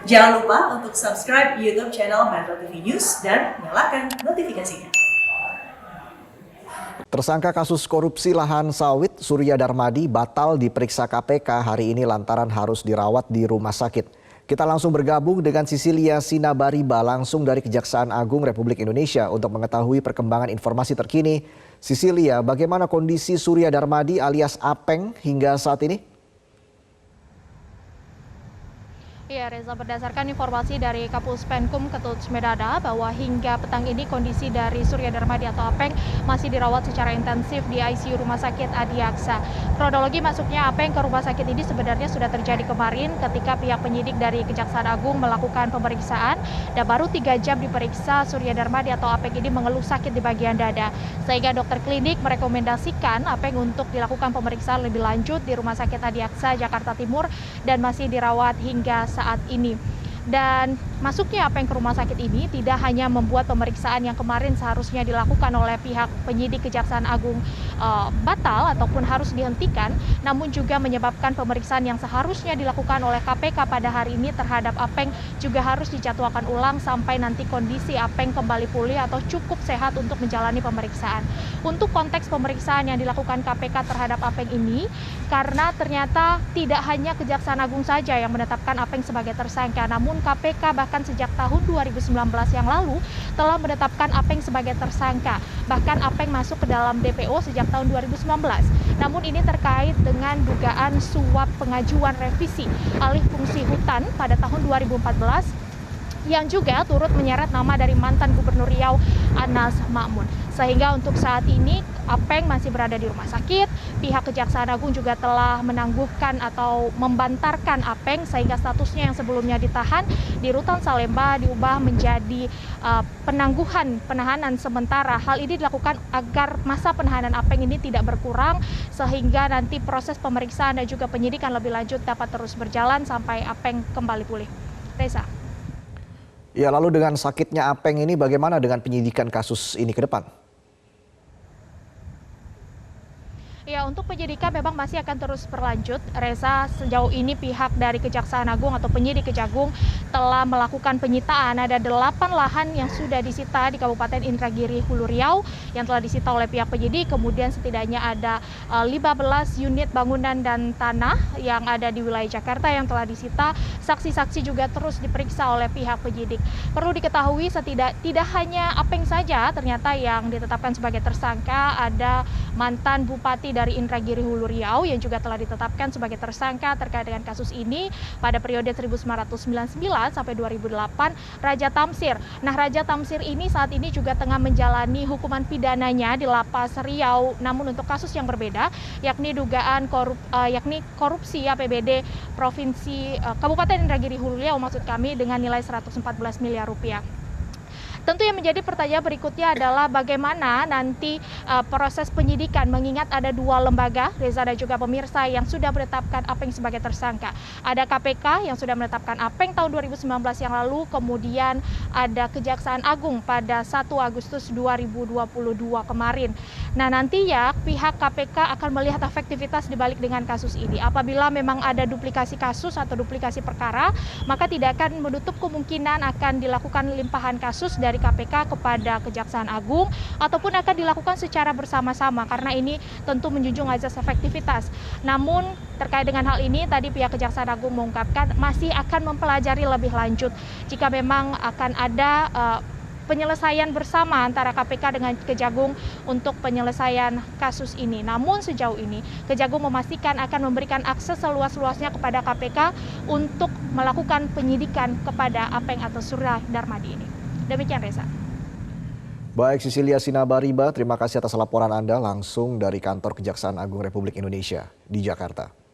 Jangan lupa untuk subscribe YouTube channel Metro TV News dan nyalakan notifikasinya. Tersangka kasus korupsi lahan sawit Surya Darmadi batal diperiksa KPK hari ini lantaran harus dirawat di rumah sakit. Kita langsung bergabung dengan Cicilia Sinabariba langsung dari Kejaksaan Agung Republik Indonesia untuk mengetahui perkembangan informasi terkini. Cicilia, bagaimana kondisi Surya Darmadi alias Apeng hingga saat ini? Ya Reza, berdasarkan informasi dari Kapus Penkum Ketut Smedada bahwa hingga petang ini kondisi dari Surya Darmadi atau Apeng masih dirawat secara intensif di ICU Rumah Sakit Adiaksa. Kronologi masuknya Apeng ke rumah sakit ini sebenarnya sudah terjadi kemarin ketika pihak penyidik dari Kejaksaan Agung melakukan pemeriksaan dan baru 3 jam diperiksa Surya Darmadi atau Apeng ini mengeluh sakit di bagian dada. Sehingga dokter klinik merekomendasikan Apeng untuk dilakukan pemeriksaan lebih lanjut di Rumah Sakit Adiaksa Jakarta Timur dan masih dirawat hingga saat ini. Dan masuknya Apeng ke rumah sakit ini tidak hanya membuat pemeriksaan yang kemarin seharusnya dilakukan oleh pihak penyidik Kejaksaan Agung batal ataupun harus dihentikan, namun juga menyebabkan pemeriksaan yang seharusnya dilakukan oleh KPK pada hari ini terhadap Apeng juga harus dijadwalkan ulang sampai nanti kondisi Apeng kembali pulih atau cukup sehat untuk menjalani pemeriksaan. Untuk konteks pemeriksaan yang dilakukan KPK terhadap Apeng ini, karena ternyata tidak hanya Kejaksaan Agung saja yang menetapkan Apeng sebagai tersangka, namun KPK bahkan sejak tahun 2019 yang lalu telah menetapkan Apeng sebagai tersangka. Bahkan Apeng masuk ke dalam DPO sejak tahun 2019. Namun ini terkait dengan dugaan suap pengajuan revisi alih fungsi hutan pada tahun 2014 yang juga turut menyeret nama dari mantan Gubernur Riau Anas Makmun. Sehingga untuk saat ini Apeng masih berada di rumah sakit. Pihak Kejaksaan Agung juga telah menangguhkan atau membantarkan Apeng sehingga statusnya yang sebelumnya ditahan di Rutan Salemba diubah menjadi penahanan sementara. Hal ini dilakukan agar masa penahanan Apeng ini tidak berkurang sehingga nanti proses pemeriksaan dan juga penyidikan lebih lanjut dapat terus berjalan sampai Apeng kembali pulih. Reza. Ya, lalu dengan sakitnya Apeng ini bagaimana dengan penyidikan kasus ini ke depan? Ya, untuk penyidikan memang masih akan terus berlanjut. Reza, sejauh ini pihak dari Kejaksaan Agung atau penyidik Kejagung telah melakukan penyitaan. Ada 8 lahan yang sudah disita di Kabupaten Indragiri Hulu Riau yang telah disita oleh pihak penyidik. Kemudian setidaknya ada 15 unit bangunan dan tanah yang ada di wilayah Jakarta yang telah disita. Saksi-saksi juga terus diperiksa oleh pihak penyidik. Perlu diketahui tidak hanya Apeng saja ternyata yang ditetapkan sebagai tersangka, ada mantan Bupati dari Indragiri Hulu Riau yang juga telah ditetapkan sebagai tersangka terkait dengan kasus ini pada periode 1999 sampai 2008, Raja Tamsir. Nah, Raja Tamsir ini saat ini juga tengah menjalani hukuman pidananya di Lapas Riau, namun untuk kasus yang berbeda, yakni dugaan korupsi APBD Provinsi Kabupaten Indragiri Hulu Riau maksud kami dengan nilai 114 miliar rupiah. Tentu yang menjadi pertanyaan berikutnya adalah bagaimana nanti proses penyidikan mengingat ada 2 lembaga, Reza dan juga pemirsa yang sudah menetapkan Apeng sebagai tersangka. Ada KPK yang sudah menetapkan Apeng tahun 2019 yang lalu, kemudian ada Kejaksaan Agung pada 1 Agustus 2022 kemarin. Nah, nantinya pihak KPK akan melihat efektivitas dibalik dengan kasus ini. Apabila memang ada duplikasi kasus atau duplikasi perkara, maka tidak akan menutup kemungkinan akan dilakukan limpahan kasus dari KPK kepada Kejaksaan Agung ataupun akan dilakukan secara bersama-sama karena ini tentu menjunjung azas efektivitas. Namun terkait dengan hal ini tadi pihak Kejaksaan Agung mengungkapkan masih akan mempelajari lebih lanjut jika memang akan ada penyelesaian bersama antara KPK dengan Kejagung untuk penyelesaian kasus ini. Namun sejauh ini Kejagung memastikan akan memberikan akses seluas-luasnya kepada KPK untuk melakukan penyidikan kepada Apeng atau Surya Darmadi ini. Demikian Reza. Baik, Cicilia Sinabariba, terima kasih atas laporan Anda langsung dari kantor Kejaksaan Agung Republik Indonesia di Jakarta.